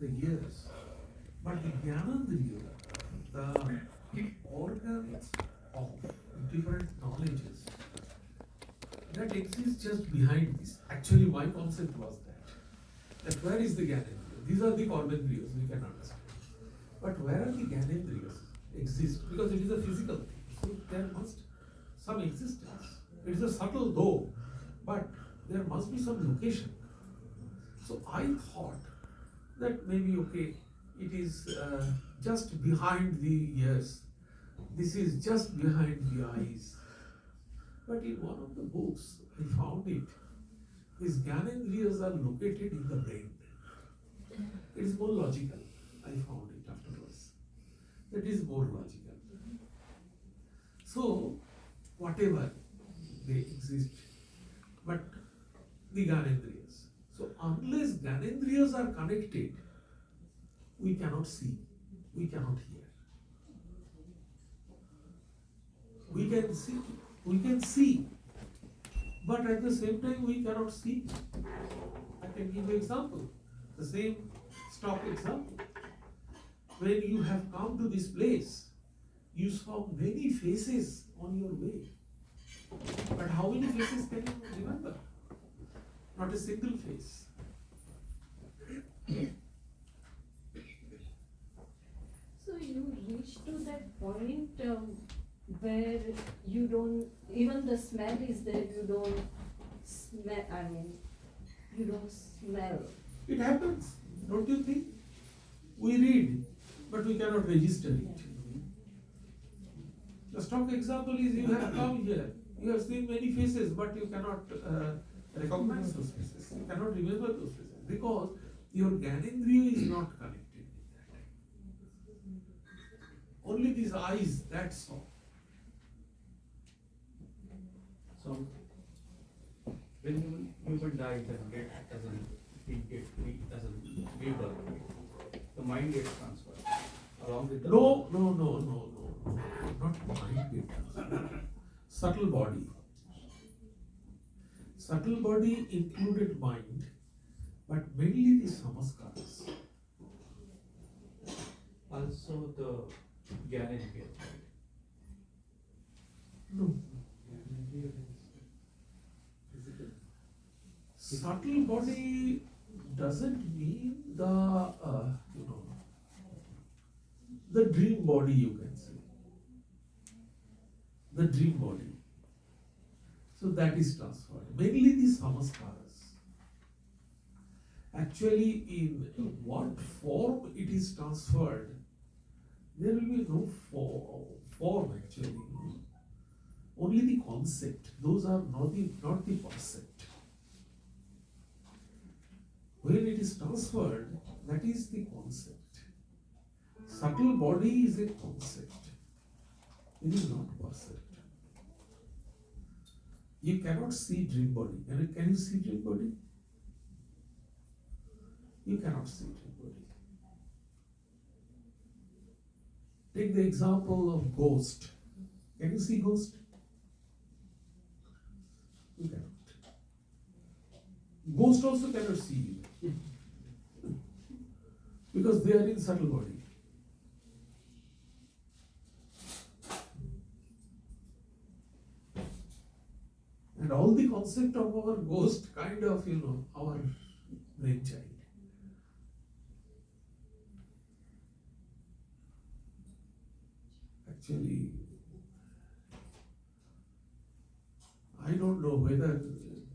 the ears. But the Jnanendriya, the organs of different knowledges, that exists just behind this. Actually, my concept was that where is the Jnanendriya? These are the Karmendriyas, we can understand. But where are the Jnanendriyas exist? Because it is a physical thing. So there must some existence. It is a subtle though, but there must be some location. So I thought that maybe okay, it is just behind the ears. This is just behind the eyes. But in one of the books, I found it. These Jnanendriyas are located in the brain. It is more logical. I found it afterwards. That is more logical. So, whatever they exist, but the Jnanendriyas. So, unless Jnanendriyas are connected, we cannot see, we cannot hear. We can see, but at the same time we cannot see. I can give an example, the same stock example. When you have come to this place, you saw many faces on your way. But how many faces can you remember? Not a single face. So you reach to that point where you don't, even the smell is there, you don't smell, you don't smell. It happens, don't you think? We read, but we cannot register it. The stock example is you have come here, you have seen many faces, but you cannot recognize those faces. You cannot remember those faces because your Jnanendriya is not connected with that. Only these eyes, that's all. So, when people die and get as a rebirth, the mind gets transferred along with the No, not mind get transferred. Subtle body. Subtle body included mind, but mainly the samskaras. also the Jnanendriya, right? No. Subtle body doesn't mean the dream body, you can say. The dream body. So that is transferred. Mainly the samskaras. Actually, in what form it is transferred, there will be no form actually. Only the concept. Those are not the concept. When it is transferred, that is the concept. Subtle body is a concept. It is not concept. You cannot see dream body. Can you see dream body? You cannot see dream body. Take the example of ghost. Can you see ghost? You cannot. Ghost also cannot see you. Because they are in subtle body. And all the concept of our ghost kind of, our brainchild. Actually, I don't know whether,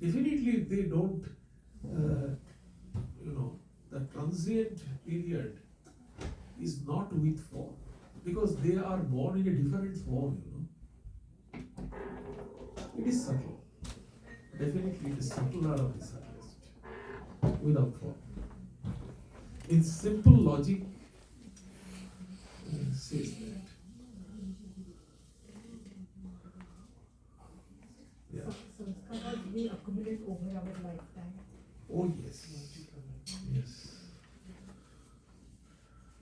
definitely they don't, the transient period is not with form because they are born in a different form, It is subtle. Definitely it is subtler of the subtlest, without form. In simple logic, says that. Yeah. Samskaras we accumulate over our lifetime. Oh yes. Yes.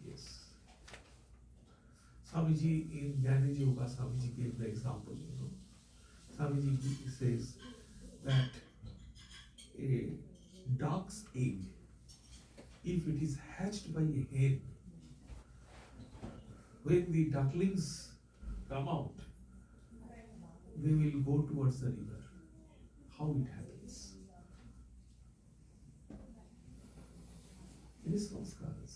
Yes. Swamiji in Jnana Yoga, Swamiji gave the example, Swamiji says that a duck's egg if it is hatched by a hen, when the ducklings come out, they will go towards the river. How it happens? It is samskaras.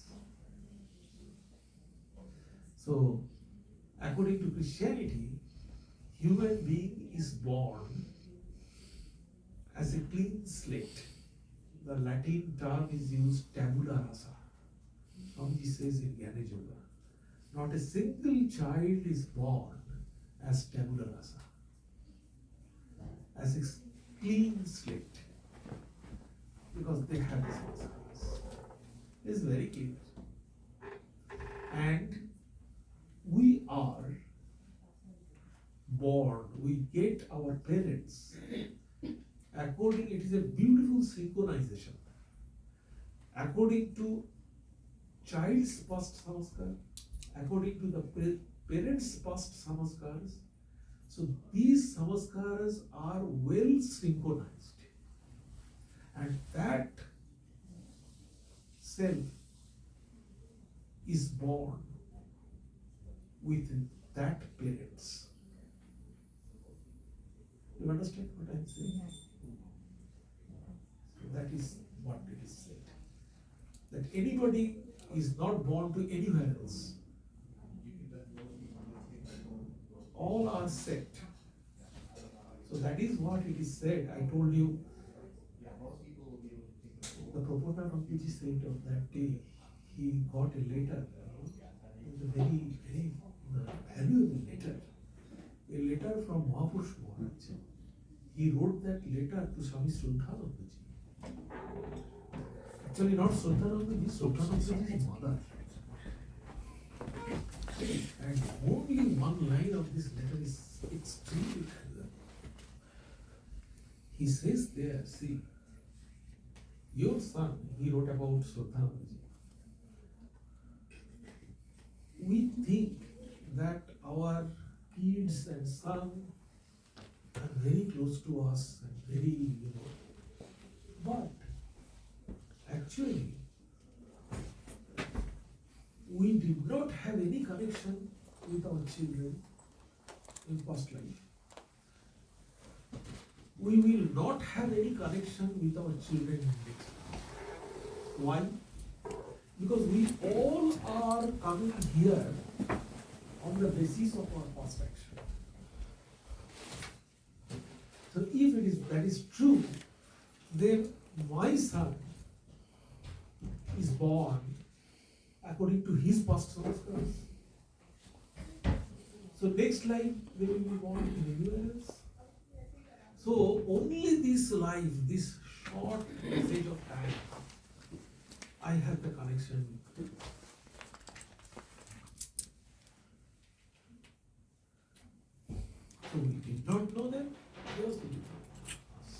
So, according to Christianity, human being is born as a clean slate. The Latin term is used tabula rasa. Swamiji says in Jnana Yoga, not a single child is born as tabula rasa, as a clean slate, because they have this samskaras. It's very clear. And we are born, we get our parents according, it is a beautiful synchronization. According to child's past samskar, according to the parents' past samskaras, so these samskaras are well synchronized. And that self is born with that parents. You understand what I'm saying? So that is what it is said. That anybody is not born to anywhere else. All are set. So that is what it is said. I told you, the proponent of PG said of that day, he got a letter, a very, very valuable letter. A letter from Mahapurush Maharaj. He wrote that letter to Swami Shankaracharya. Actually, not Shankaracharya, Shankaracharya's mother. And only one line of this letter is extremely clear. He says there, see, your son, he wrote about Shankaracharya. We think that our kids and son are very close to us and very, but actually, we did not have any connection with our children in past life. We will not have any connection with our children in next life. Why? Because we all are coming here on the basis of our past action. So if that is true, then my son is born according to his past samskaras. So next life they will be born in anywhere else. So only this life, this short passage of time, I have the connection with. So we did not know them, they also did not know us.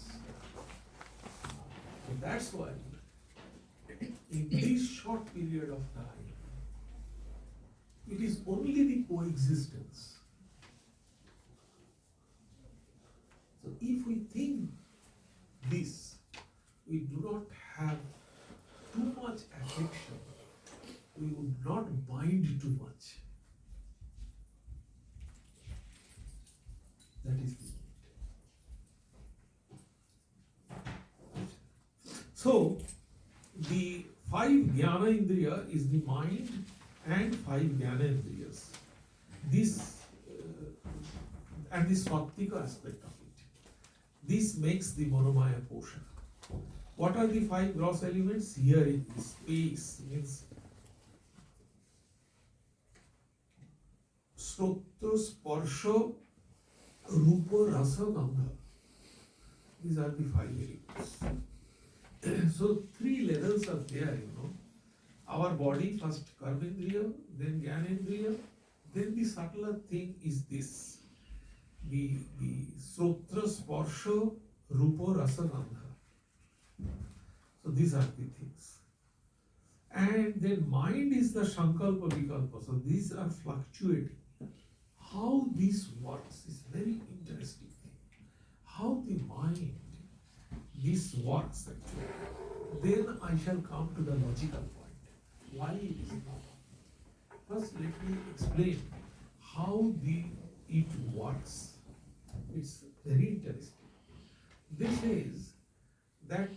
So that's why in this short period of time, it is only the coexistence. So if we think this, we do not have too much affection, we would not bind too much. That is the point. So, the 5 jnana indriya is the mind and 5 jnana indriyas. This and the swatika aspect of it. This makes the monomaya portion. What are the 5 gross elements? Here in this space means Stotra, Sparsha, Rupa, Rasa, Gandha. These are the 5 elements. So 3 levels are there, Our body, first Karmendriya, then Jnanendriya, then the subtler thing is this. The Stotra, Sparsha, Rupa, Rasa, Gandha. So these are the things. And then mind is the Sankalpa Vikalpa. So these are fluctuating. How this works is very interesting thing. How the mind, this works actually. then I shall come to the logical point. Why it is not? First, let me explain how it works. It's very interesting. This is that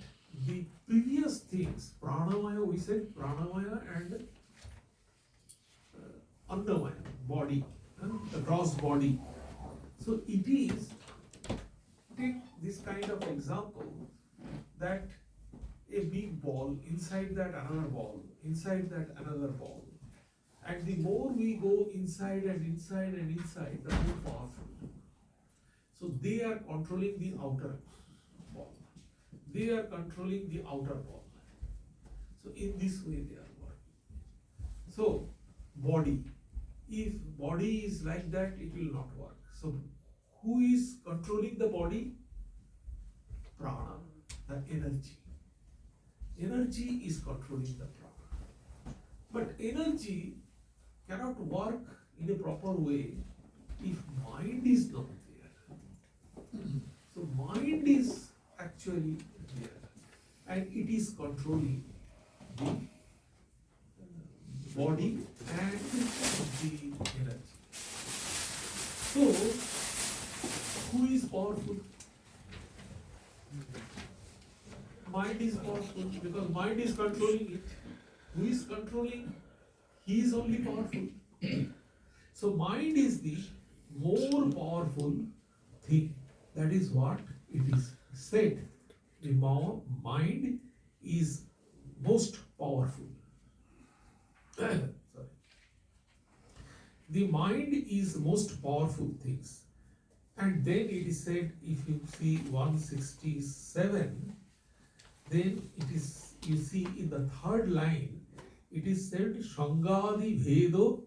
the previous things, pranamaya, we said pranamaya and annamaya, body, the gross body. So it is, take this kind of example, that a big ball, inside that another ball, inside that another ball. And the more we go inside and inside and inside, the more powerful. So they are controlling the outer ball. They are controlling the outer ball. So in this way they are working. So body, if body is like that, it will not work. So who is controlling the body? Prana, the energy. Energy is controlling the prana. But energy cannot work in a proper way if mind is not there. So mind is actually there and it is controlling the body and the energy. So, who is powerful? Mind is powerful because mind is controlling it. Who is controlling? He is only powerful. So mind is the more powerful thing. That is what it is said. The mind is most powerful. Sorry. The mind is most powerful things. And then it is said, if you see 167, then it is, you see in the third line, it is said, Shangadi Vedo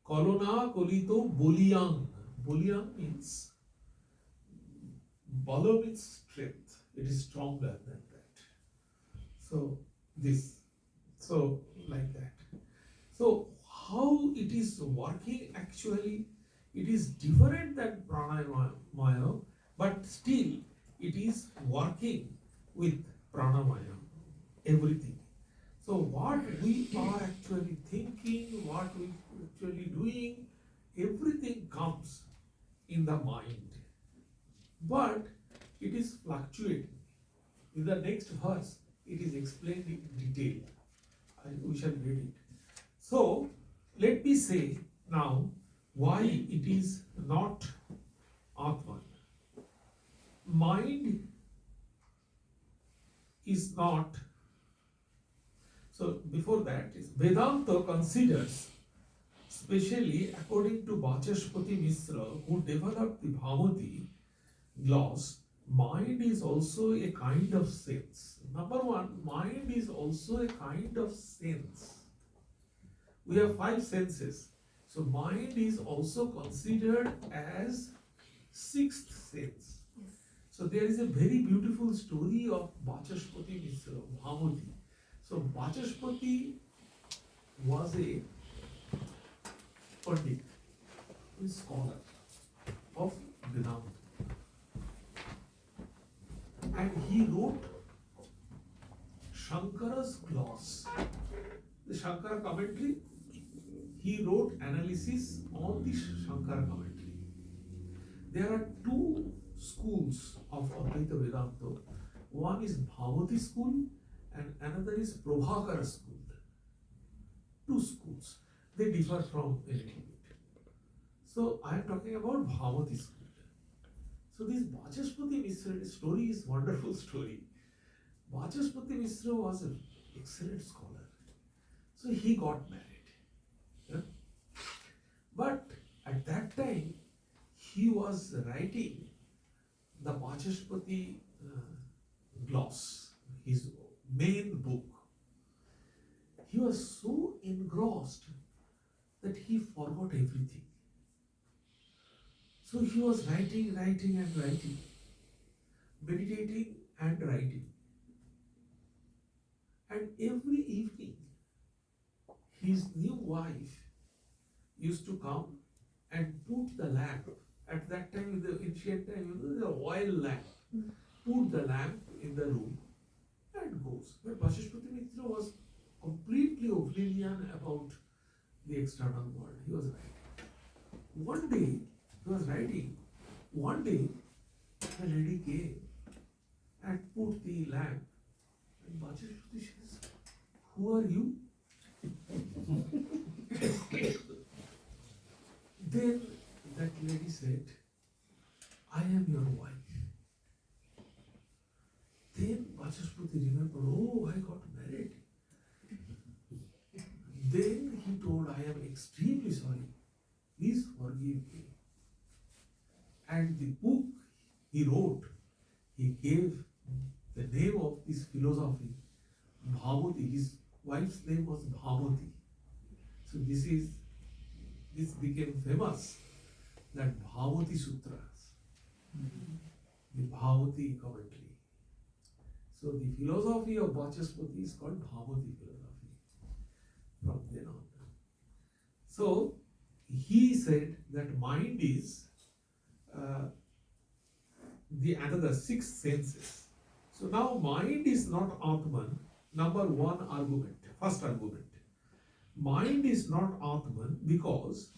Kolona Kolito Bulyang. Bulyang means, Bala means strength. It is stronger than that. So, like that. So, how it is working actually, it is different than pranamaya, but still it is working with pranamaya, everything. So what we are actually thinking, what we are actually doing, everything comes in the mind. But it is fluctuating. In the next verse, it is explained in detail. We shall read it. So, let me say now why it is not Atman. Mind is not. So, before that, Vedanta considers, especially according to Vachaspati Misra, who developed the Bhamati gloss, mind is also a kind of sense. Number one, mind is also a kind of sense. We have 5 senses. So mind is also considered as 6th sense. So there is a very beautiful story of Vachaspati Misra, Bhamati. So Vachaspati was a Pandit, a scholar of Vedanta. And he wrote Shankara's gloss, the Shankara commentary. He wrote analysis on the Shankara commentary. There are 2 schools of Advaita Vedanta. One is Bhamati school and another is Prabhakara school. 2 schools. They differ from a little bit. So I am talking about Bhamati school. So this Vachaspati Misra story is wonderful story. Vachaspati Misra was an excellent scholar. So he got married. Yeah? But at that time, he was writing the Vachaspati gloss, his main book. He was so engrossed that he forgot everything. So he was writing, meditating and writing. And every evening, his new wife used to come and put the lamp. At that time, in the ancient time, the oil lamp. Put the lamp in the room and goes. But Vasishpati Mitra was completely oblivion about the external world. He was writing. One day, he was writing. One day, the lady came and put the lamp. And Vasishpati says, "Who are you?" Then that lady said, "I am your wife." Then Vachaspati remembered, "Oh, I got married." Then he told, "I am extremely sorry. Please forgive me." And the book he wrote, he gave the name of this philosophy, Bhavati. His wife's name was Bhavati. So this became famous, that Bhavati Sutras, the Bhavati commentary. So the philosophy of Vachaspati is called Bhavati philosophy from then on. So he said that mind is the another six senses. So now mind is not Atman. Number one argument, first argument. Mind is not Atman because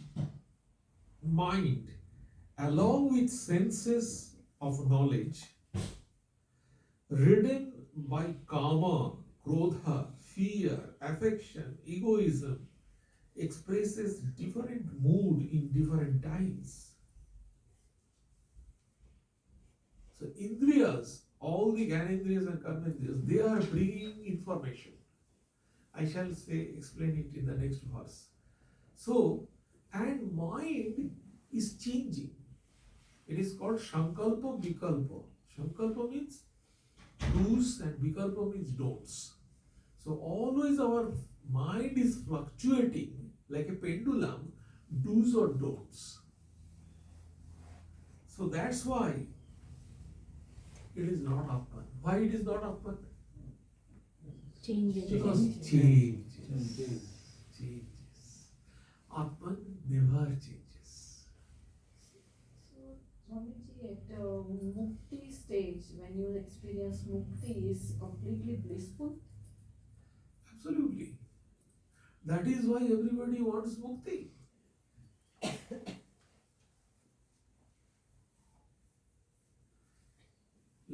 mind, along with senses of knowledge, ridden by kama, krodha, fear, affection, egoism, expresses different mood in different times. So indriyas, all the gyanendriyas and karmendriyas, they are bringing information. I shall explain it in the next verse. So, and mind is changing. It is called Shankalpa Vikalpa. Shankalpa means do's and Vikalpa means don'ts. So always our mind is fluctuating like a pendulum, do's or don'ts. So that's why it is not Atman. Why it is not Atman? Changes. Because changes. Atman never changes. So, Swamiji, at mukti stage, when you experience mukti, is completely blissful? Absolutely. That is why everybody wants mukti.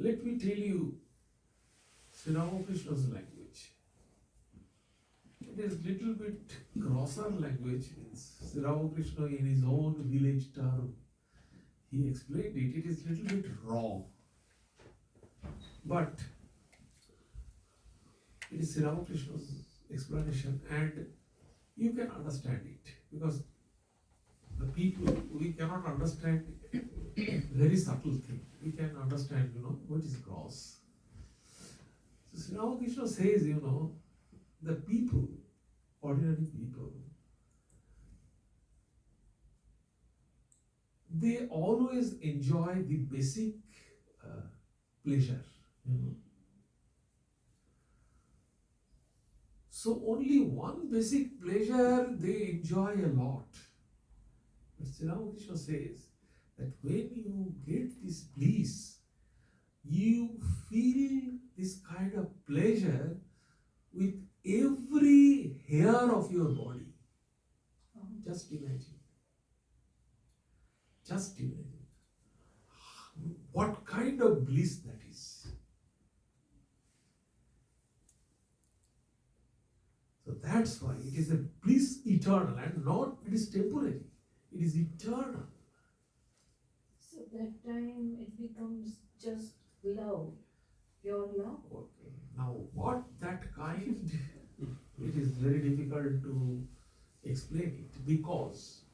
Let me tell you Sri Ramakrishna's language. It is little bit grosser language. Means Sri Ramakrishna in his own village term, he explained it. It is little bit raw. But it is Sri Ramakrishna's explanation and you can understand it because the people, we cannot understand very subtle thing. We can understand, what is gross. So Sri Ramakrishna says, the people, ordinary people, they always enjoy the basic pleasure, So only one basic pleasure they enjoy a lot. But Sri Ramakrishna says that when you get this bliss, you feel this kind of pleasure with every hair of your body. Just imagine. Just imagine. What kind of bliss that is. So that's why it is a bliss eternal and not it is temporary. It is eternal. So that time it becomes just love, pure love. Okay. Now what that kind, it is very difficult to explain it because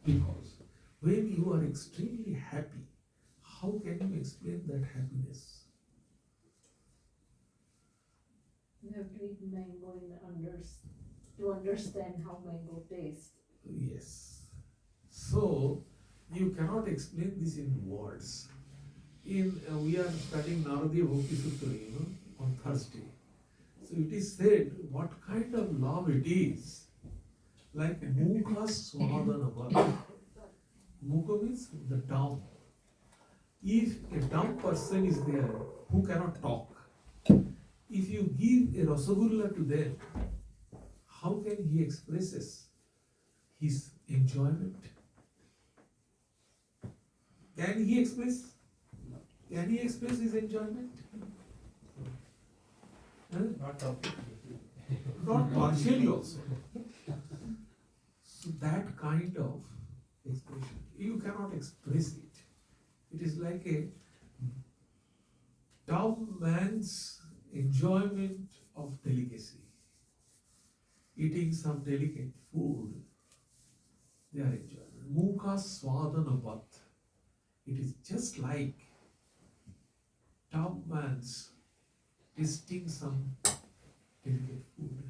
when you are extremely happy, how can you explain that happiness? You have to eat mango to understand how mango tastes. Yes. So you cannot explain this in words. We are studying Naradiya Bhakti Sutra, on Thursday. So it is said what kind of love it is. Like Mukha Swadana Bala. Mukha means the dumb. If a dumb person is there who cannot talk, If you give a Rasagulla to them, how can he expresses his enjoyment? Can he express? Can he express his enjoyment? Huh? Not completely. Not partially also. So that kind of expression, you cannot express it. It is like a dumb man's enjoyment of delicacy. Eating some delicate food, they are enjoying. Mukha swadana bhat. It is just like dumb man's tasting some delicate food.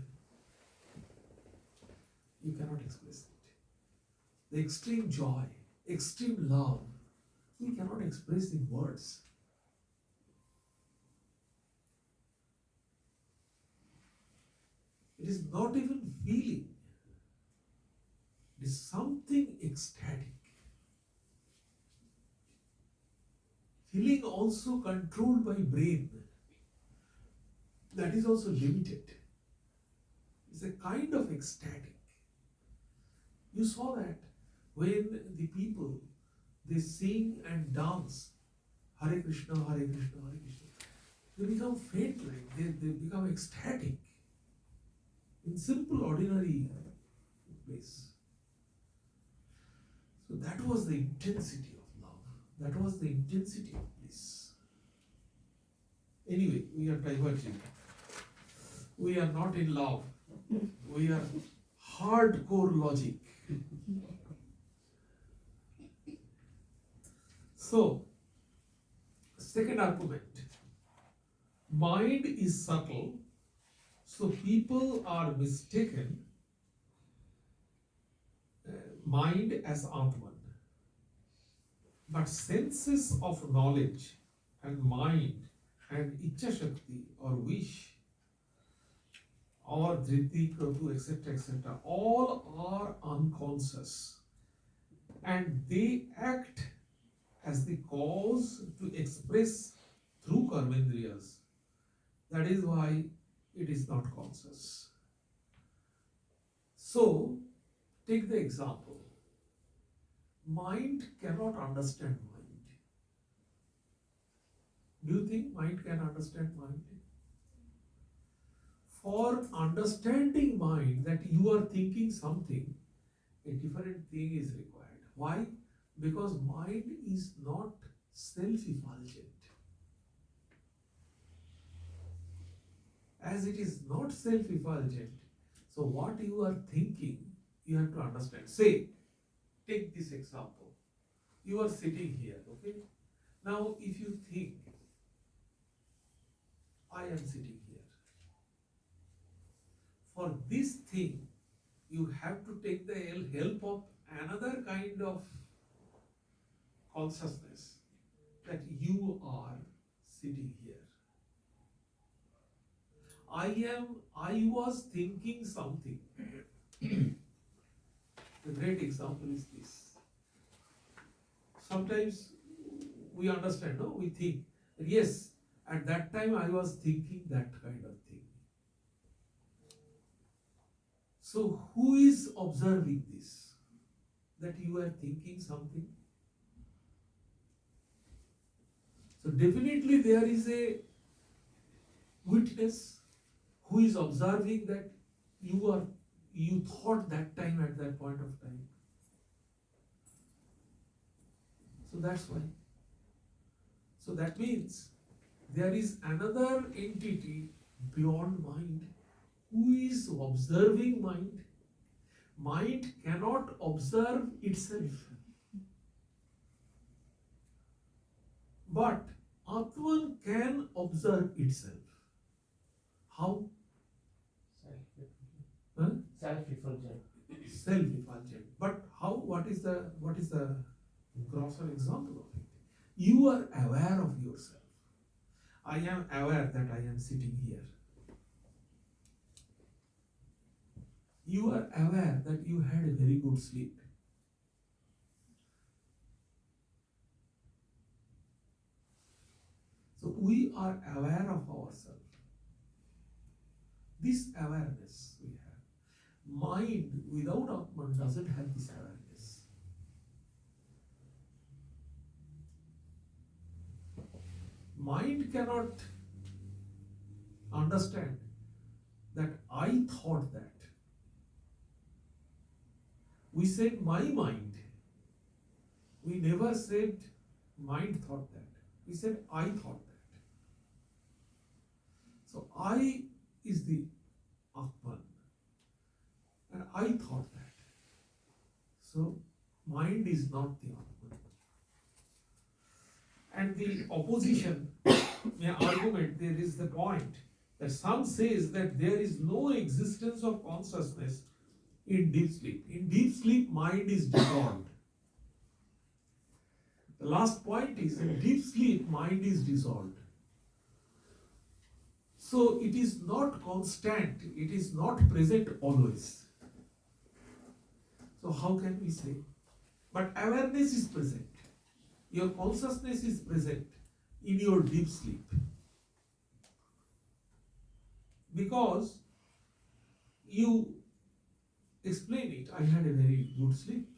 You cannot express it. The extreme joy, extreme love, we cannot express in words. It is not even feeling. It is something ecstatic. Feeling also controlled by brain. That is also limited. It's a kind of ecstatic. You saw that when the people, they sing and dance Hare Krishna, Hare Krishna, Hare Krishna. They become faint-like, they become ecstatic in simple, ordinary ways. So that was the intensity of love. That was the intensity of bliss. Anyway, we are diverging. We are not in love. We are hardcore logic. So, second argument. Mind is subtle, so people are mistaken mind as Atman. But senses of knowledge and mind and Ichcha Shakti or wish or Dhriti, Kratu, etc., all are unconscious and they act as the cause to express through karmendriyas. That is why it is not conscious. So, take the example. Mind cannot understand mind. Do you think mind can understand mind? For understanding mind that you are thinking something, a different thing is required. Why? Because mind is not self-effulgent. As it is not self-effulgent, so what you are thinking, you have to understand. Say, take this example. You are sitting here, okay? Now, if you think, I am sitting here. For this thing, you have to take the help of another kind of consciousness that you are sitting here. I was thinking something. A great example is this. Sometimes we understand, no? We think, yes, at that time I was thinking that kind of thing. So who is observing this? That you are thinking something? So definitely there is a witness who is observing that you thought that time at that point of time. So that's why. So that means there is another entity beyond mind who is observing mind. Mind cannot observe itself. But Atman can observe itself. How? Huh? Self-effulgent. Self-effulgent. But how? What is the grosser example of it? You are aware of yourself. I am aware that I am sitting here. You are aware that you had a very good sleep. So we are aware of ourselves. This awareness we have. Mind without Atman doesn't have this awareness. Mind cannot understand that I thought that. We said my mind. We never said mind thought that. We said I thought that. So I is the Atman. And I thought that. So mind is not the Atman. And the opposition argument, there is the point that some says that there is no existence of consciousness in deep sleep. In deep sleep, mind is dissolved. The last point is, in deep sleep, mind is dissolved. So it is not constant, it is not present always. So how can we say? But awareness is present. Your consciousness is present in your deep sleep. Because you explain it, I had a very good sleep.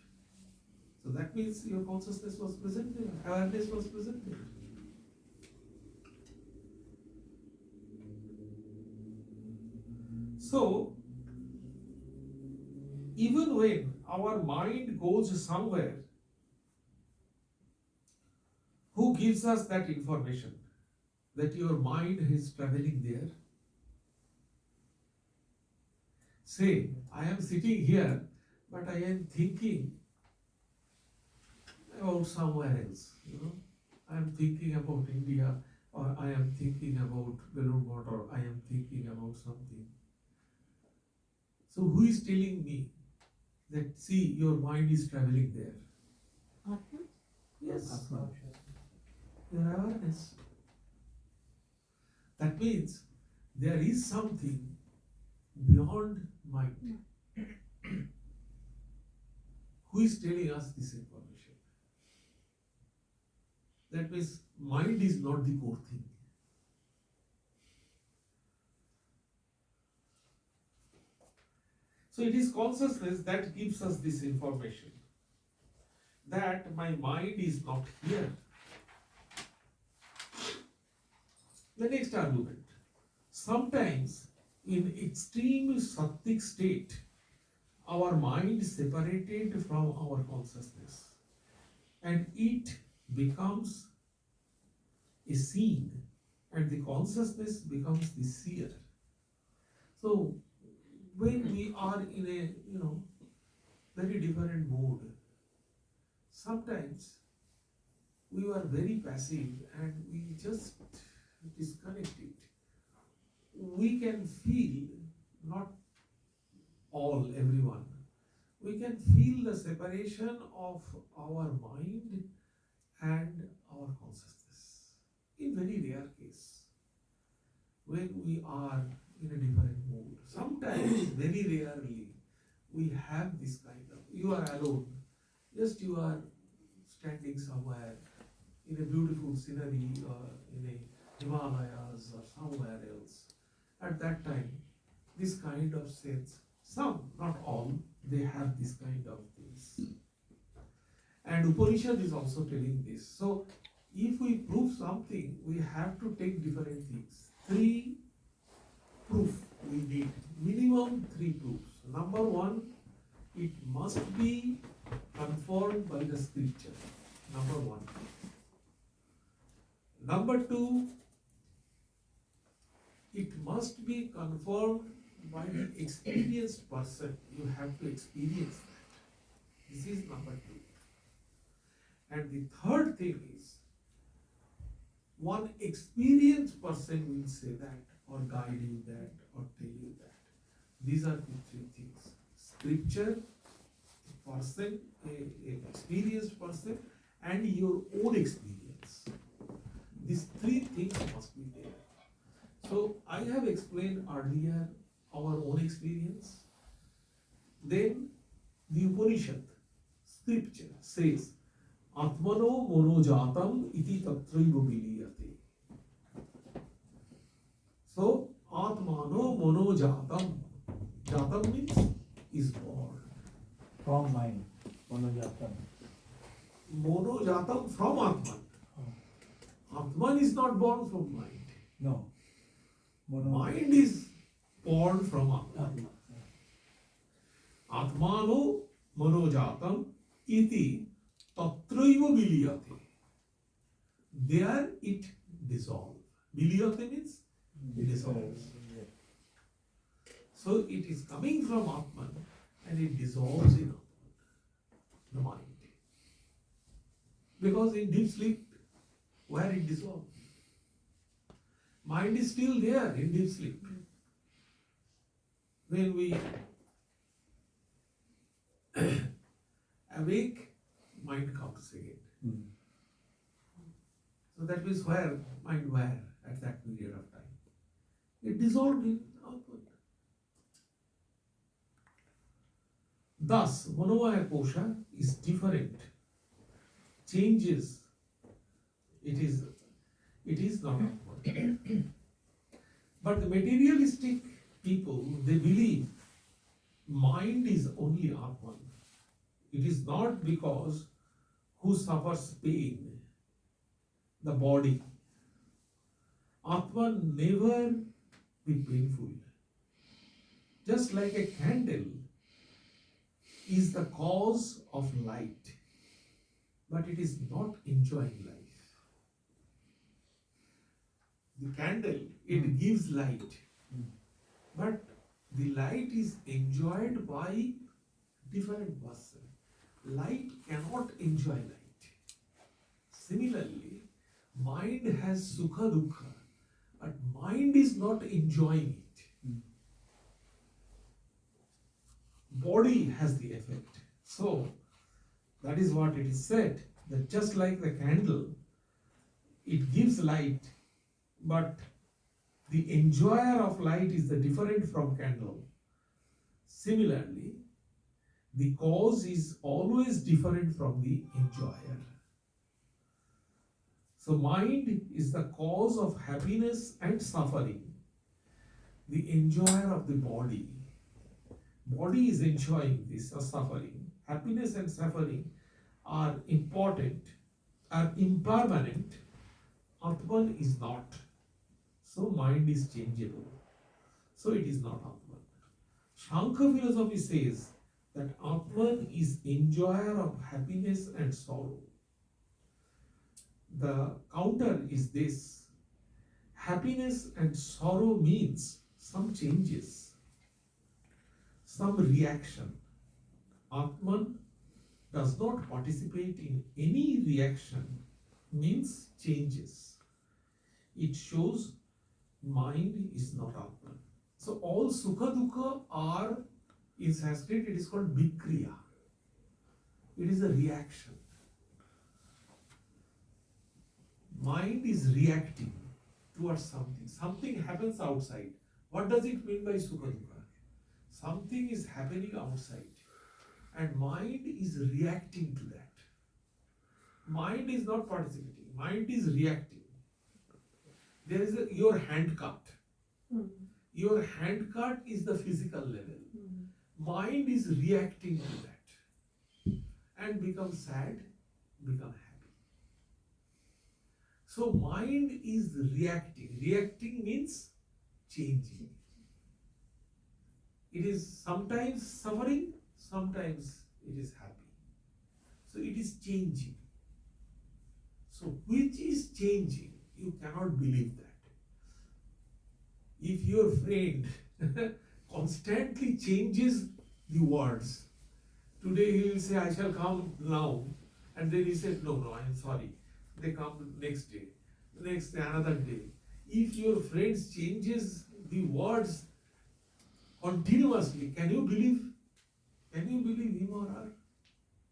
So that means your consciousness was present there, awareness was present there. So, even when our mind goes somewhere, who gives us that information that your mind is traveling there? Say, I am sitting here, but I am thinking about somewhere else, I am thinking about India, or I am thinking about Belur Math, or I am thinking about something. So who is telling me that, see, your mind is traveling there? Atman? Yes. Your awareness. That means there is something beyond mind. Who is telling us this information? That means mind is not the core thing. So it is consciousness that gives us this information that my mind is not here. The next argument. Sometimes in extreme sattvic state, our mind is separated from our consciousness and it becomes a scene and the consciousness becomes the seer. So when we are in a very different mode, sometimes we were very passive and we just disconnect it. We can feel, not everyone, we can feel the separation of our mind and our consciousness. In very rare case, when we are in a different mood. Sometimes, very rarely, we have this kind of, you are alone, just you are standing somewhere in a beautiful scenery or in a Himalayas or somewhere else. At that time, this kind of sense, some, not all, they have this kind of things. And Upanishad is also telling this. So, if we prove something, we have to take different things. 3 proof we need, minimum 3 proofs. Number 1, it must be confirmed by the scripture. Number 1. Number 2, it must be confirmed by the experienced person. You have to experience that. This is number 2. And the third thing is, one experienced person will say that, or guide you that, or tell you that. These are the 3 things. Scripture, a person, an experienced person, and your own experience. These 3 things must be there. So I have explained earlier our own experience. Then the Upanishad, scripture says, Atmano monojatam iti tatraiva viliyate. So Atmano mono jatam. Jatam means is born. From mind. Monojatam. Mono jatam from Atman. Atman is not born from mind. No. Mono. Mind is born from Atman. Atmano manojatam iti tatraiva viliyate. There it dissolves. Viliyate means dissolves. So it is coming from Atman and it dissolves in Atman, the mind. Because in deep sleep, where it dissolves, mind is still there in deep sleep. When we awake, mind comes again. So that means where mind were at that period of time. It dissolved in Atman. Thus, Manomaya Kosha is different, changes. It is not Atman. But the materialistic people, they believe mind is only Atman. It is not because who suffers pain, the body. Atman never be painful. Just like a candle is the cause of light, but it is not enjoying life. The candle, it gives light, but the light is enjoyed by different person. Light cannot enjoy light. Similarly, mind has sukha dukkha, but mind is not enjoying it. Body has the effect. So, that is what it is said, that just like the candle, it gives light, but the enjoyer of light is the different from candle. Similarly, the cause is always different from the enjoyer. So mind is the cause of happiness and suffering. The enjoyer of the body. Body is enjoying this or suffering. Happiness and suffering are important, are impermanent. Atman is not. So mind is changeable. So it is not Atman. Shankara philosophy says that Atman is enjoyer of happiness and sorrow. The counter is this: happiness and sorrow means some changes, some reaction. Atman does not participate in any reaction, means changes. It shows mind is not Atman. So all sukha dukkha are, in Sanskrit it is called bikriya. It is a reaction. Mind is reacting towards something. Something happens outside. What does it mean by sukha dukkha? Something is happening outside and mind is reacting to that. Mind is not participating. Mind is reacting. There is your hand cut. Your hand cut is the physical level. Mind is reacting to that and becomes sad, become happy. So mind is reacting. Reacting means changing. It is sometimes suffering, sometimes it is happy. So it is changing. So which is changing? You cannot believe that. If your friend constantly changes the words, today he will say, I shall come now. And then he said, no, I am sorry. They come next day, another day. If your friend changes the words continuously, can you believe? Can you believe him or her?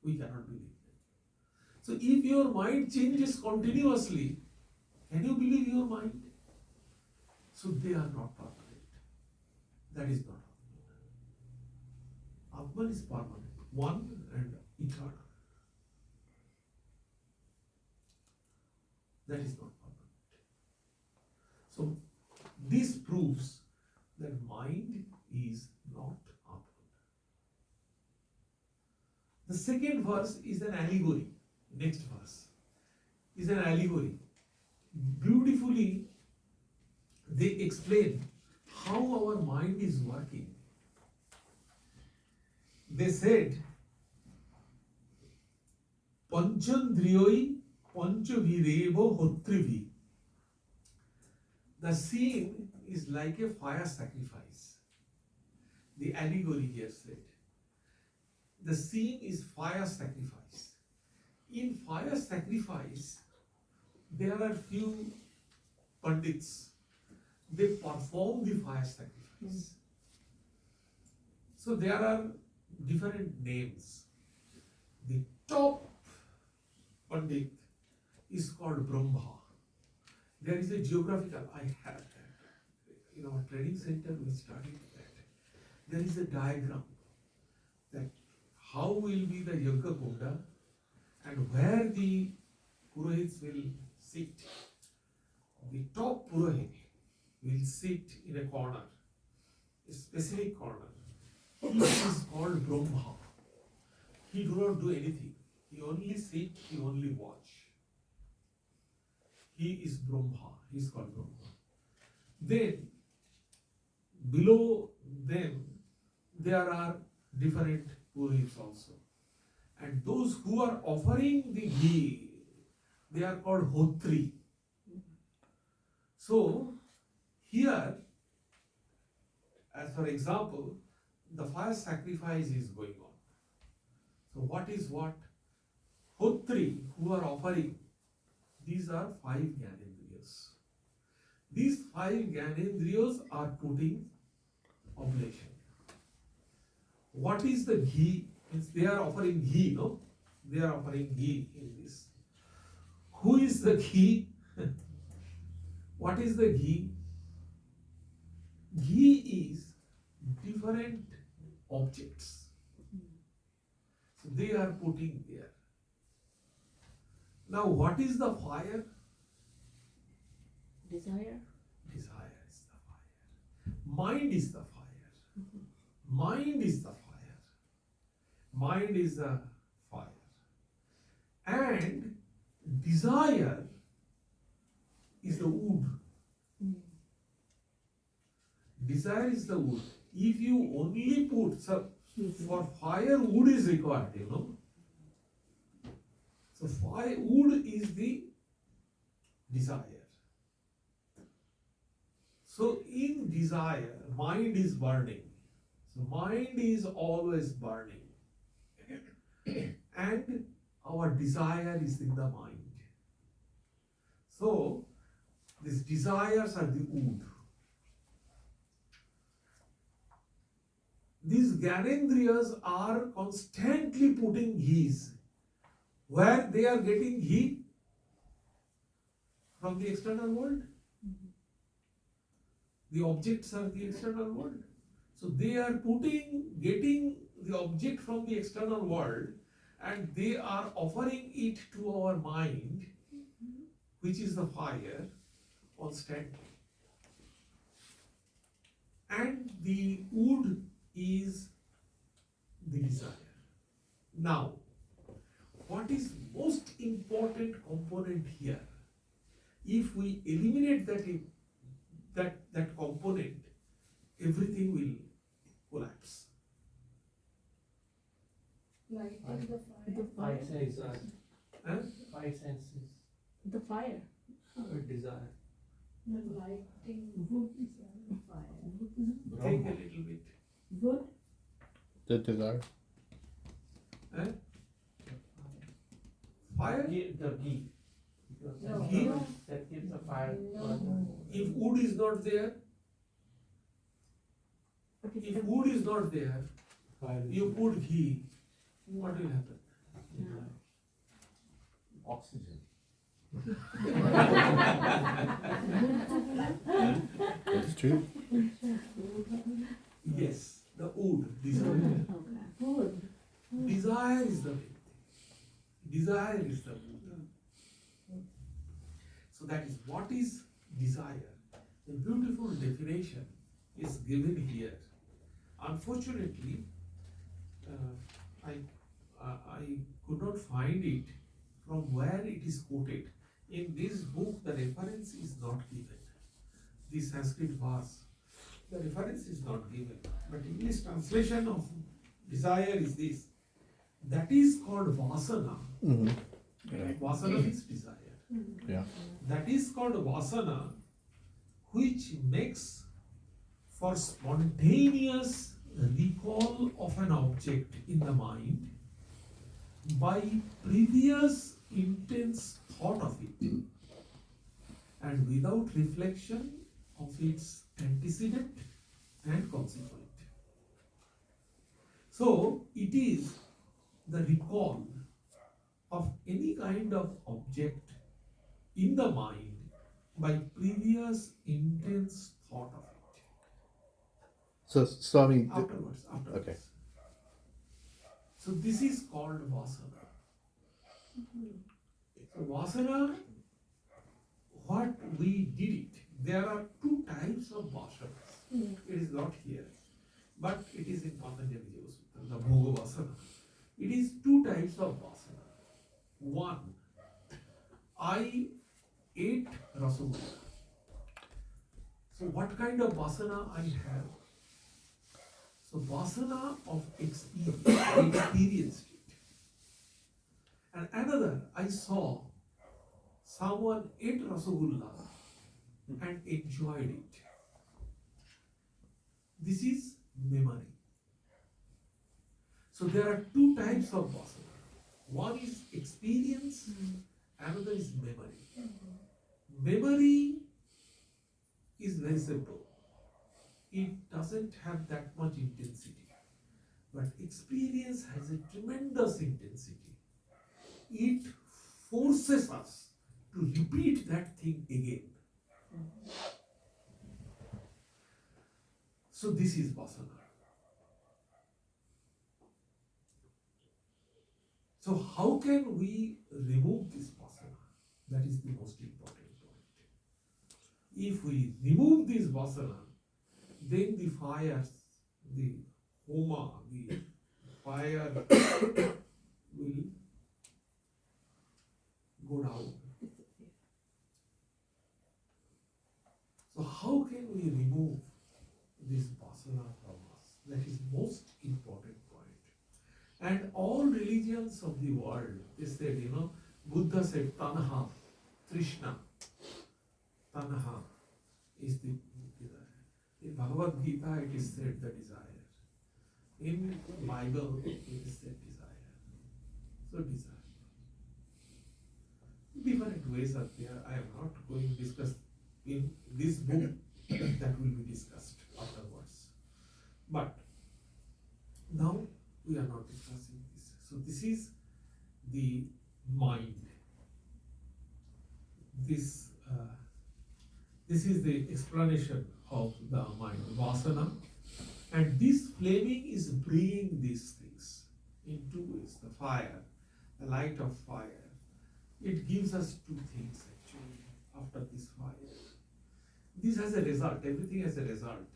We cannot believe that. So if your mind changes continuously, can you believe your mind? So they are not permanent. That is not Atman. Atman is permanent, one and eternal. That is not permanent. So this proves that mind is not Atman. The second verse is an allegory. Next verse is an allegory. Beautifully, they explain how our mind is working. They said, Panchandriyoi Panchavirevo Hotrivi. The scene is like a fire sacrifice. The allegory here said. The scene is fire sacrifice. In fire sacrifice, there are few pandits. They perform the fire sacrifice. So there are different names. The top pandit is called Brahma. There is a geographical, I had that. In our training center we studied that. There is a diagram that how will be the Yajna Kunda and where the Purohits will sit. The top Purohit will sit in a corner, a specific corner. He is called Brahma. He do not do anything. He only sit, he only watch. He is Brahma. He is called Brahma. Then, below them, there are different Purohits also. And those who are offering the ghee, they are called Hotri. So, here, as for example, the fire sacrifice is going on. So, what is what? Hotri, who are offering, these are 5 Gyanendriyas. These 5 Gyanendriyas are putting oblation. What is the ghee? Means they are offering ghee, no? They are offering ghee in this. Who is the ghee? What is the ghee? Ghee is different objects. So they are putting there. Now what is the fire? Desire? Desire is the fire. Mind is the fire. Mind is the fire. Mind is the fire. And desire is the wood. Desire is the wood. If you only put, so for fire, wood is required, you know. So fire, wood is the desire. So in desire, mind is burning. So mind is always burning. And our desire is in the mind. So these desires are the wood. These Gyanendriyas are constantly putting ghees. Where they are getting ghee? From the external world. The objects are the external world. So they are getting the object from the external world, and they are offering it to our mind, which is the fire, constantly. And the wood is the desire. Now, what is most important component here? If we eliminate that component, everything will collapse. Lighting the fire. The fire. Desire. Huh? 5 senses. The fire. Desire. The lighting Wood. the fire. Think a little bit. Wood. The desire. Huh? Fire? The ghee. Because No. that's Ghee? the one that gives the fire. No. If wood is not there, But if wood is not there, Fire is you put ghee, what will happen? Oxygen. That's true. Yes, the wood, desire. Wood. Desire is the main thing. Desire is the wood. So that is what is desire. The beautiful definition is given here. Unfortunately, I could not find it from where it is quoted. In this book, the reference is not given. The Sanskrit verse, the reference is not given. But English translation of desire is this. That is called vasana. Vasana means desire. Yeah. That is called vasana, which makes for spontaneous recall of an object in the mind by previous intense thought of it and without reflection of its antecedent and consequent. So it is the recall of any kind of object in the mind by previous intense thought of it. So, Swami, Afterwards. Okay. So this is called vasana. So vasana, what we did it, there are two types of vasanas. It is not here, but it is in Cont'd, the Bhoga vasana. It is two types of vasana. One, I ate rasagolla. So what kind of vasana I have? So vasana of experience, I experienced it. And another, I saw someone ate rasagolla and enjoyed it. This is memory. So there are two types of vasana. One is experience, another is memory. Memory is very simple. It doesn't have that much intensity. But experience has a tremendous intensity. It forces us to repeat that thing again. So this is vasana. So how can we remove this vasana? That is the most important point. If we remove this vasana, then the fires, the homa, the fire will go down. So how can we remove this vasana from us? That is most important point. And all religions of the world, they said, Buddha said, Tanha, Trishna. Tanha is the desire. In Bhagavad Gita, it is said the desire. In Bible, it is said desire. So desire. Different ways are there. I am not going to discuss in this book. That will be discussed afterwards. But now we are not discussing this. So this is the mind. This is the explanation of the mind, vasana. And this flaming is bringing these things in two ways. The fire, the light of fire. It gives us two things actually after this fire. This has a result, everything has a result.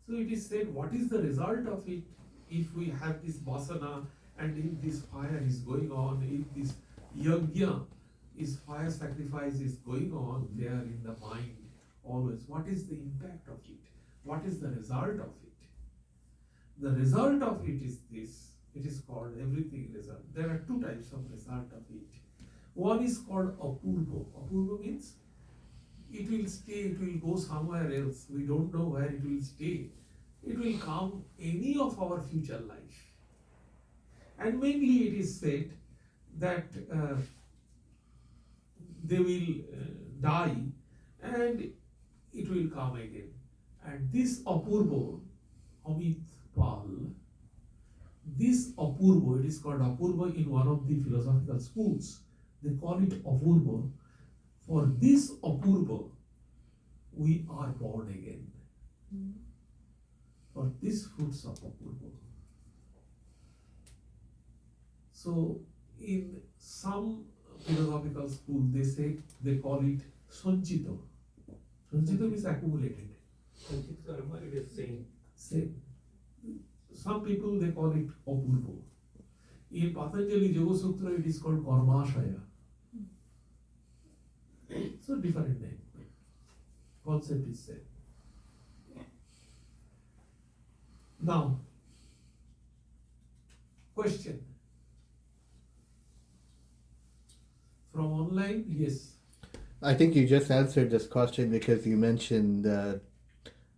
So it is said, what is the result of it if we have this vasana and if this fire is going on, if this yajna, is fire sacrifice is going on there in the mind always. What is the impact of it? What is the result of it? The result of it is this. It is called everything result. There are two types of result of it. One is called apurva. Apurva means it will stay, it will go somewhere else. We don't know where it will stay. It will come any of our future life. And mainly it is said that they will die and it will come again. And this apurva, Amit Pal, this apurva, it is called apurva in one of the philosophical schools. They call it apurva. For this apurva, we are born again. For this fruits of apurva. So, in some philosophical school, they call it sanchita. Sanchita means accumulated. Sanchit karma, it is same. Same. Some people they call it Apurvo. In Patanjali Yoga Sutra it is called Karmashaya. So different name. Concept is same. Now, question. From online, yes. I think you just answered this question because you mentioned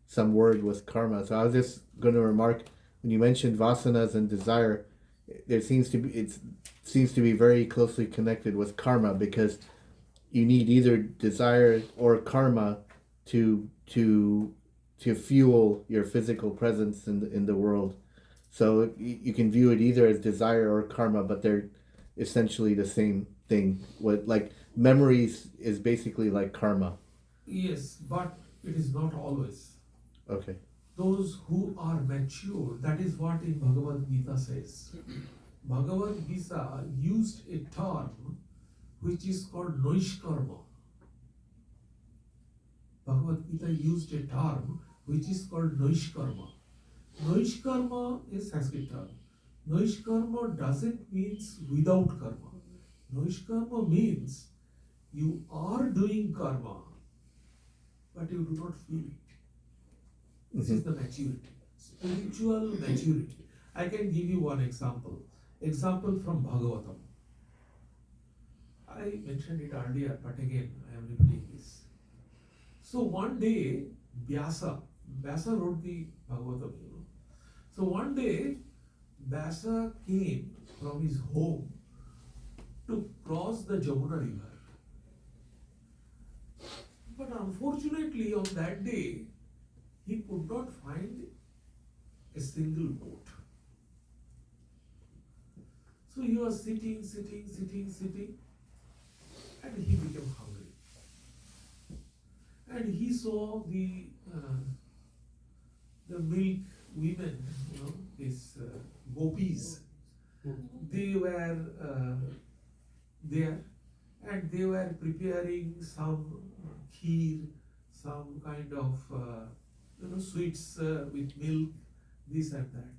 some word with karma. So I was just going to remark, when you mentioned vasanas and desire, it seems to be very closely connected with karma, because you need either desire or karma to fuel your physical presence in the world. So you can view it either as desire or karma, but they're essentially the same thing. What, like, memories is basically like karma. Yes, but it is not always. Okay. Those who are mature, that is what in Bhagavad Gita says. Bhagavad Gita used a term which is called Noishkarma. Bhagavad Gita used a term which is called Noishkarma. Noishkarma is Sanskrit term. Noishkarma doesn't mean without karma. Noishkarma means you are doing karma, but you do not feel it. This is the maturity, spiritual maturity. I can give you one example. Example from Bhagavatam. I mentioned it earlier, but again I am repeating this. So one day, Vyasa wrote the Bhagavatam, So one day, Vyasa came from his home to cross the Jamuna river. But unfortunately, on that day, he could not find a single boat. So he was sitting, and he became hungry. And he saw the milk women, these gopis. They were there, and they were preparing some kheer, some kind of sweets with milk, this and that.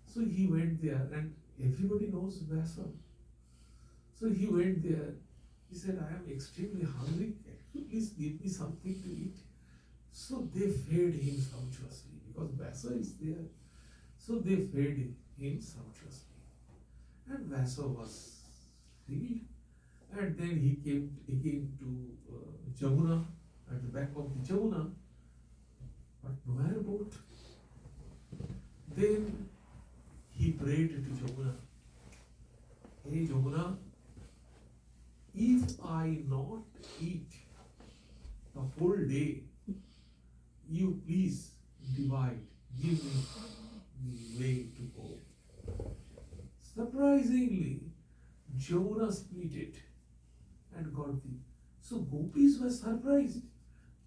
So he went there, and everybody knows Vyasa. So he went there. He said, I am extremely hungry. Can you please give me something to eat? So they fed him sumptuously, because Vyasa is there. So they fed him sumptuously. And Vyasa was filled. And then he came again to Jamuna, at the back of the Jamuna, but no airboat. Then he prayed to Jamuna, hey Jamuna, if I not eat the whole day, you please divide, give me the way to go. Surprisingly, Jamuna split it and got the. So gopis were surprised.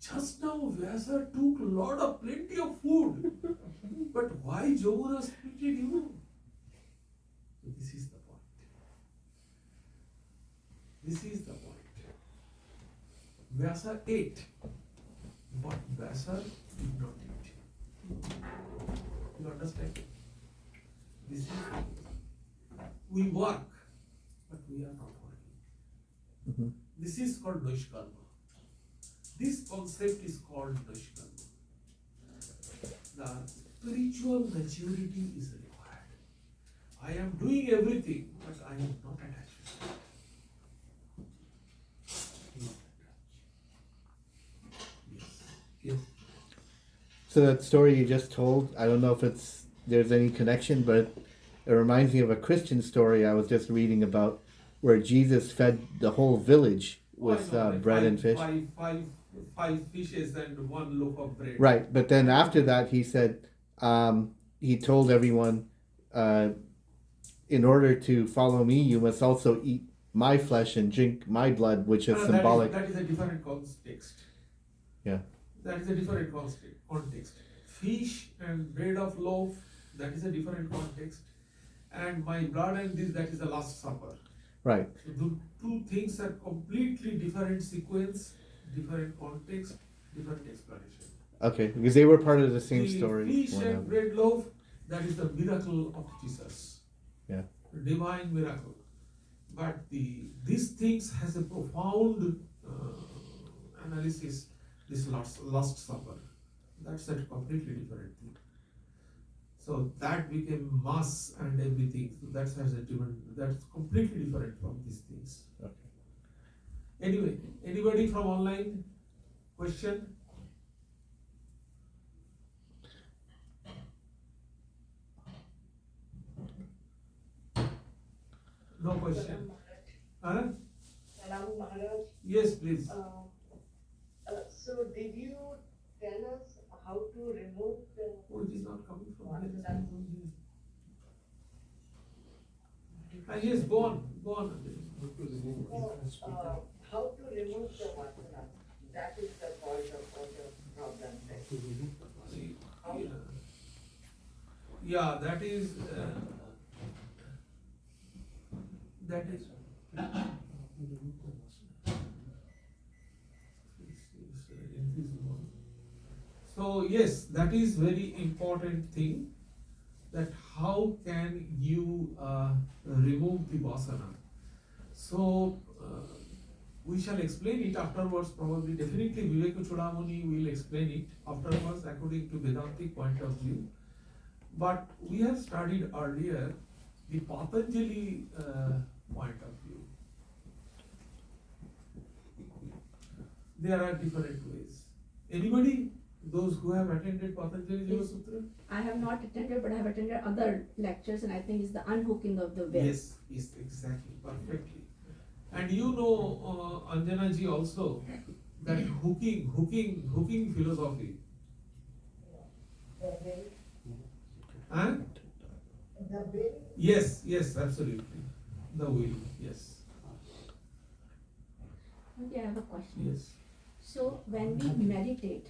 Just now Vyasa took plenty of food. But why Jamuna split it, So this is the point. This is the point. Vyasa ate, but Vyasa did not eat. You understand? This is we work, but we are not working. This is called Noishkarma. This concept is called Noishkarma. The spiritual maturity is required. I am doing everything, but I am not attached to it. Yes. So that story you just told, I don't know if there's any connection, but it reminds me of a Christian story I was just reading about, where Jesus fed the whole village with bread and fish. Five fishes and one loaf of bread. Right, but then after that he said, he told everyone, in order to follow me, you must also eat my flesh and drink my blood, which is symbolic. That is a different context. Yeah. That is a different context. Fish and bread of loaf, that is a different context. And my blood and this, that is the Last Supper. Right. So the two things are completely different sequence, different context, different explanation. Okay, because they were part of the same story. The when I- flea-shaped bread loaf, that is the miracle of Jesus. Yeah. Divine miracle. But these things has a profound analysis, this last supper. That's a completely different thing. So that became mass and everything. So that's completely different from these things. Okay. Anyway, anybody from online? Question? No question. Huh? Salam Maharaj. Yes, please. So did you tell us how to remove the Oh, it is not coming from here. It's vasana? coming from here. Yes, go on. How to remove the vasana? That is the cause of all the problems. See, yeah, that is. So yes, that is very important thing. That how can you remove the vasana? So we shall explain it afterwards. Probably, definitely, Viveka Chudamani will explain it afterwards according to Vedantic point of view. But we have studied earlier the Patanjali point of view. There are different ways. Anybody? Those who have attended Patanjali Yoga Sutra? I have not attended, but I have attended other lectures, and I think it's the unhooking of the veil. Yes, exactly, perfectly. And you know, Anjana ji also, that hooking philosophy. The will. Huh? The will. Yes, absolutely. The will, yes. Okay, I have a question. Yes. So when we meditate,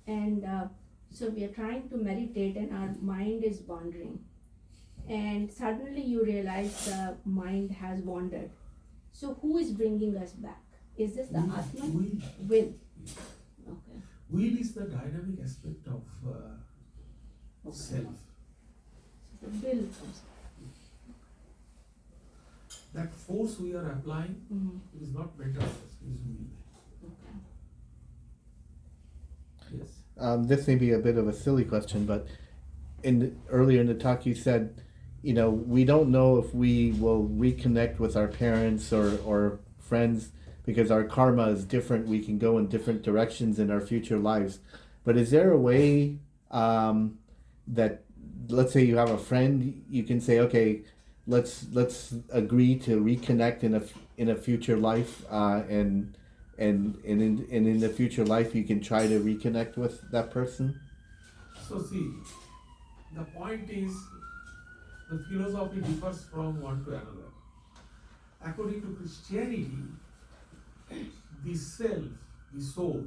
and so we are trying to meditate and our mind is wandering, and suddenly you realize the mind has wandered. So who is bringing us back? Is this the Atma? Will. Okay. Will is the dynamic aspect of self. So the will comes. That force we are applying Mm-hmm. is not mental force, it is will. Okay. Yes. This may be a bit of a silly question, but earlier in the talk you said, we don't know if we will reconnect with our parents or friends because our karma is different. We can go in different directions in our future lives. But is there a way that, let's say you have a friend, you can say, okay, let's agree to reconnect in a future life, and in the future life you can try to reconnect with that person? So see, the point is, the philosophy differs from one to another. According to Christianity, the self, the soul,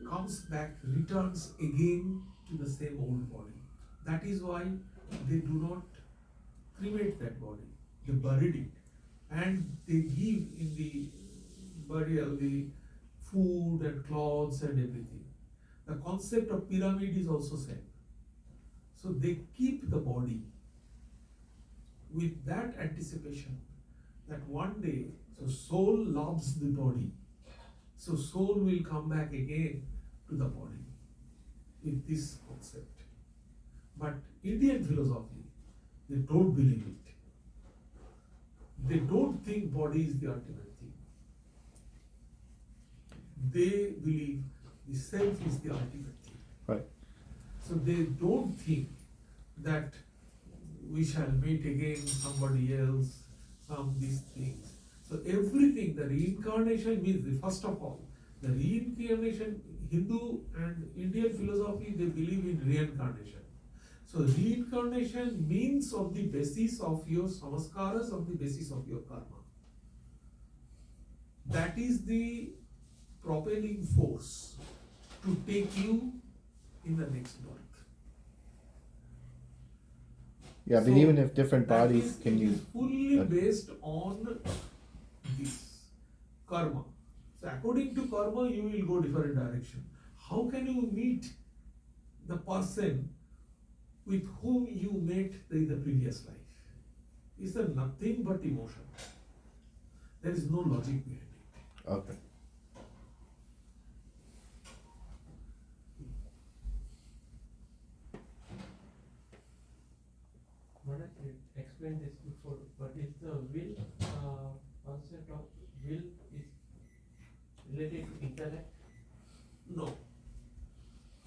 comes back, returns again to the same old body. That is why they do not cremate that body. They buried it. And they give in the burial the food and clothes and everything. The concept of pyramid is also same. So they keep the body with that anticipation that one day, so soul loves the body. So soul will come back again to the body with this concept. But Indian philosophy, they don't believe it. They don't think body is the ultimate thing. They believe the self is the ultimate thing. Right. So they don't think that we shall meet again somebody else, these things. So everything, the reincarnation means, first of all, the reincarnation, Hindu and Indian philosophy, they believe in reincarnation. So reincarnation means of the basis of your samskaras, of the basis of your karma. That is the propelling force to take you in the next birth. Yeah, but So even if different that bodies is- can it use. is fully Okay. based on this karma. So according to karma, you will go different direction. How can you meet the person with whom you met in the previous life? It's a nothing but emotion. There is no logic behind it. Okay. Maharaj, you explained this before, but is the will concept of will is related to intellect? No.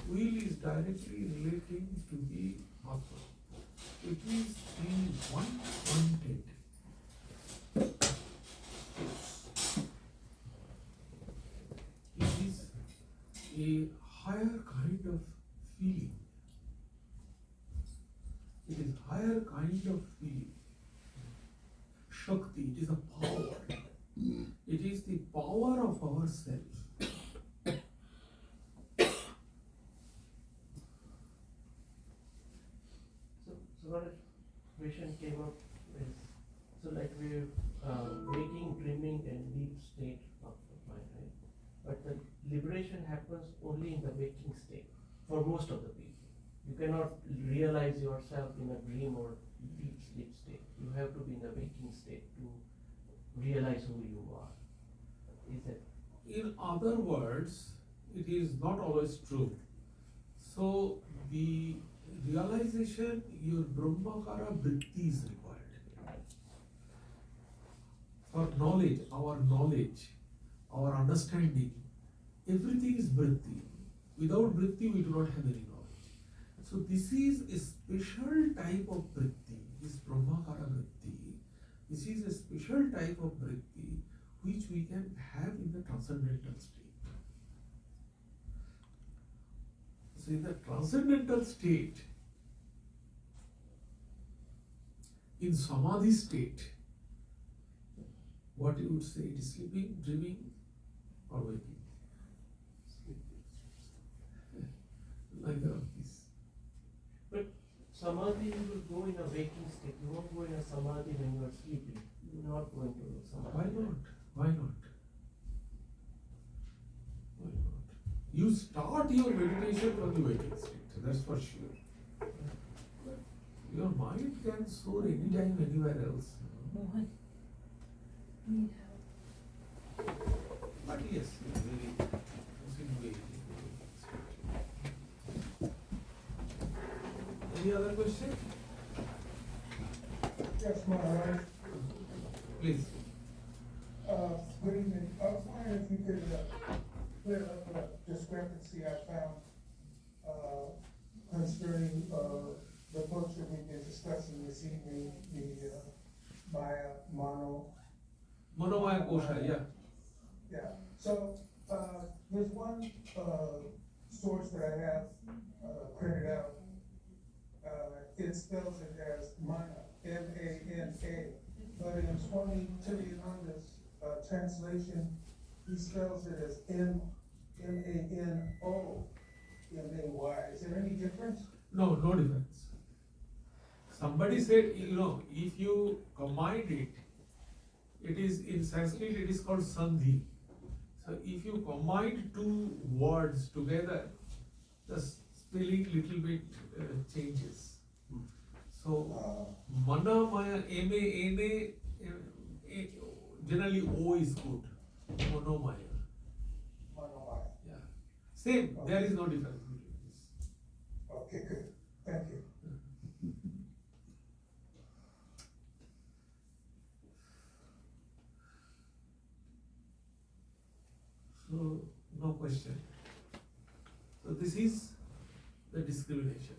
Will is directly relating to the Atma. It is the one content. It is a higher kind of feeling. It is higher kind of feeling. Shakti, it is a power. It is the power of ourself. So what a question came up is, so like we're waking, dreaming and deep state of mind, right? But the liberation happens only in the waking state for most of the people. You cannot realize yourself in a dream or deep sleep state. You have to be in the waking state to realize who you are. Is it? In other words, it is not always true. So the realization, your Brahmakara vritti is required. For knowledge, our understanding, everything is vritti. Without vritti, we do not have any knowledge. So this is a special type of vritti, this Brahmakara vritti. This is a special type of vritti which we can have in the transcendental state. So in the transcendental state, in samadhi state, what you would say, it is sleeping, dreaming or waking? Neither of these. But samadhi, you will go in a waking state. You won't go in a samadhi when you are sleeping. You're not going to samadhi. Why not? Why not? Why not? You start your meditation from the waking state, that's for sure. But your mind can soar anytime, anywhere else. Mohan, we have But yes, in a very possible way. Any other question? Yes, Maharaj. Please. Good evening. I was wondering if you could clear up a discrepancy I found concerning the books that we've been discussing this evening, the Maya, Monomaya Kosha, yeah. Yeah, so, there's one, source that I have, printed out. It spells it as Mana, M-A-N-A, but in Swami Prasannatmananda's, translation, he spells it as M-A-N-O-M-A-Y. Is there any difference? No, no difference. Somebody said, if you combine it is in Sanskrit, it is called sandhi. So if you combine two words together, the spelling little bit changes. So, mana, maya, M-A-N-A, generally O is good. Monomaya. Manamaya. Yeah. Same, there is no difference between this. Okay, good. Thank you. So, no question. So, this is the discrimination.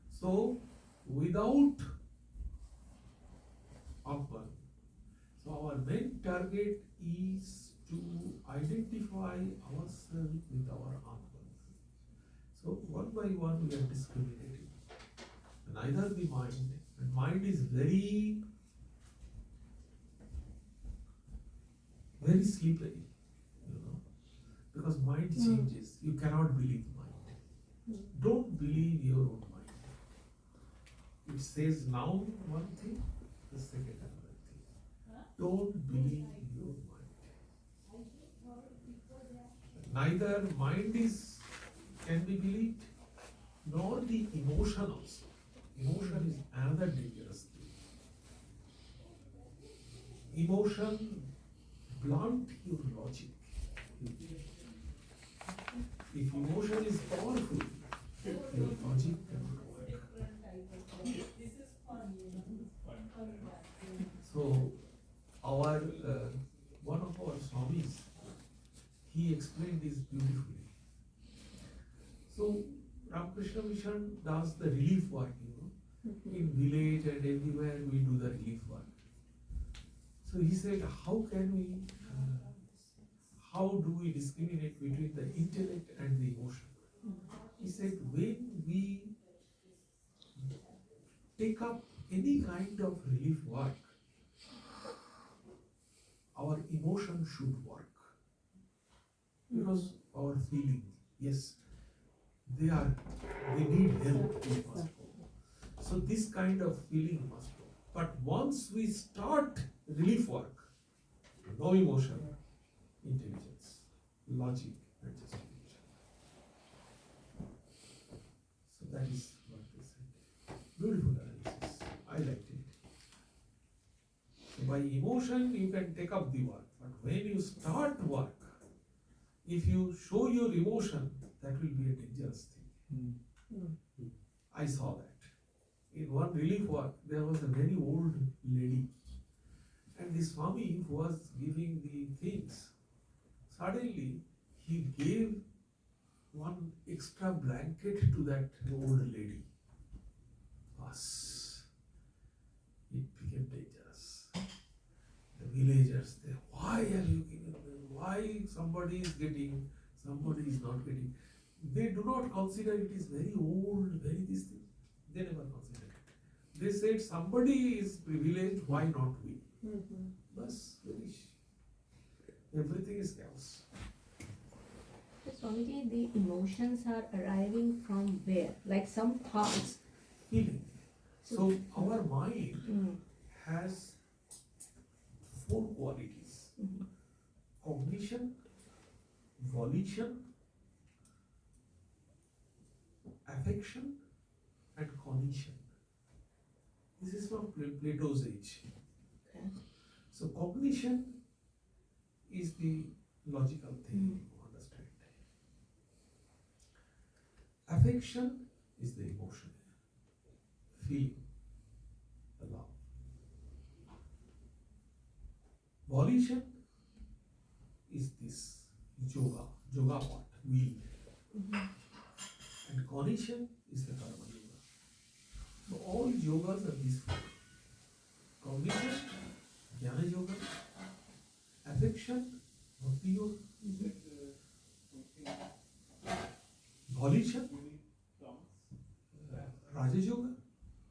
So, without Atman, so our main target is to identify ourselves with our Atman. So, one by one we are discriminating. Neither the mind, and mind is very slippery, because mind changes. You cannot believe mind. Don't believe your own mind. It says now one thing, the second another thing. Don't believe your mind. neither mind can be believed, nor the emotion also. Emotion is another dangerous thing. Emotion blunt your logic. If emotion is powerful, your logic cannot work. So, our one of our Swamis, he explained this beautifully. So, Ramakrishna Mission does the relief work, in village and everywhere we do the relief work. So he said, how do we discriminate between the intellect and the emotion? He said, when we take up any kind of relief work, our emotion should work. Because our feeling, yes, they need help, we must go. So this kind of feeling must go. But once we start relief work, no emotion, intelligence, logic, and justification. So that is what they said. Beautiful analysis. I liked it. So by emotion you can take up the work, but when you start work, if you show your emotion, that will be a dangerous thing. I saw that. In one relief work, there was a very old lady, and the Swami who was giving the things, suddenly he gave one extra blanket to that old lady. Us. It became dangerous. The villagers, why are you giving them? Why somebody is getting, somebody is not getting? They do not consider it is very old, very this thing. They never consider it. They said somebody is privileged, why not we? Bas, finish. Everything is chaos. So Swamiji, the emotions are arriving from where? Like some thoughts. Feeling. So our mind has 4 qualities. Cognition, volition, affection, and cognition. This is from Plato's age. Okay. So cognition is the logical thing you understand. Affection is the emotion, feeling, the love. Volition is this yoga part, will. And cognition is the karma yoga. So all yogas are these 4. Cognition, jnana yoga, affection, bhakti yoga, volition, raja yoga,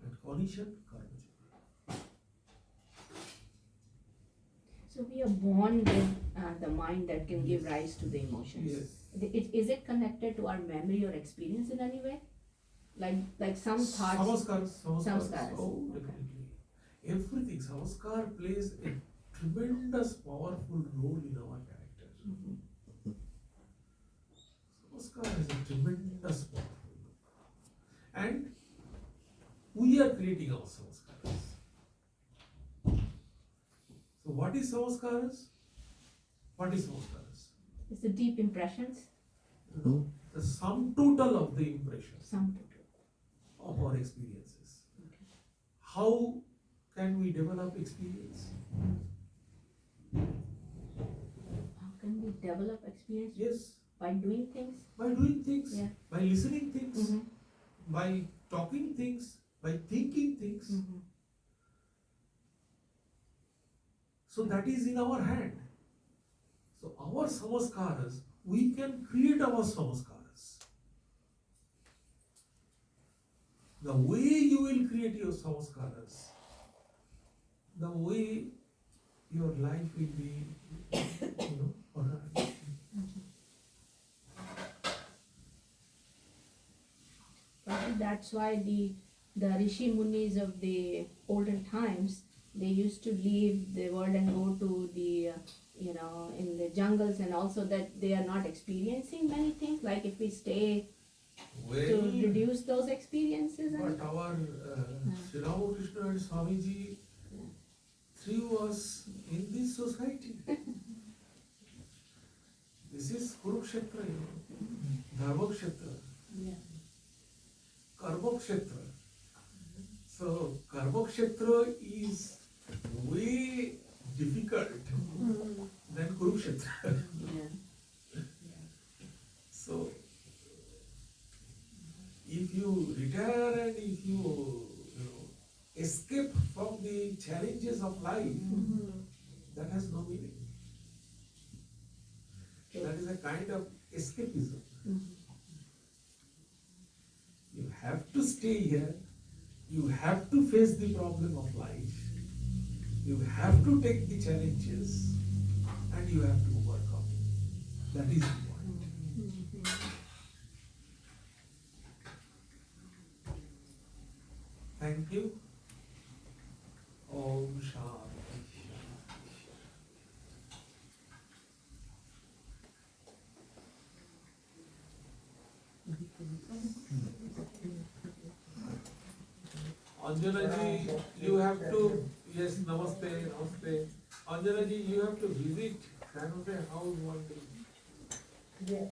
and cognition, karma yoga. So we are born with the mind that can give rise to the emotions. Yes. Is it connected to our memory or experience in any way? Like some thoughts. Samskaras. Oh, definitely. Everything. Samskar plays a tremendous, powerful role in our character. Samskar has a tremendous powerful role. And we are creating our samskaras. So what is samskaras? What is samskaras? It's the deep impressions. The sum total of the impressions Some total. of our experiences. How can we develop experience? How can we develop experience? Yes, By doing things? by doing things, Yeah. by listening things, by talking things, by thinking things. So that is in our hand. So our samskaras, we can create our samskaras. The way you will create your samskaras, the way your life will be, alright. Probably that's why the Rishi Munis of the olden times, they used to leave the world and go to the in the jungles, and also that they are not experiencing many things, like if we stay to Well, reduce those experiences and but our Sri Ramakrishna and Swamiji threw us in this society. This is Kurukshetra, Dharmakshetra, yeah. Karmakshetra. So Karmakshetra is way difficult than Kurukshetra. Yeah. So if you retire and if you escape from the challenges of life, that has no meaning. That is a kind of escapism. You have to stay here. You have to face the problem of life. You have to take the challenges and you have to overcome. That is the point. Thank you. Om Shanti. Anjana ji, you have to, yes, namaste, namaste. Anjana ji, you have to visit San Jose House one day. Yeah.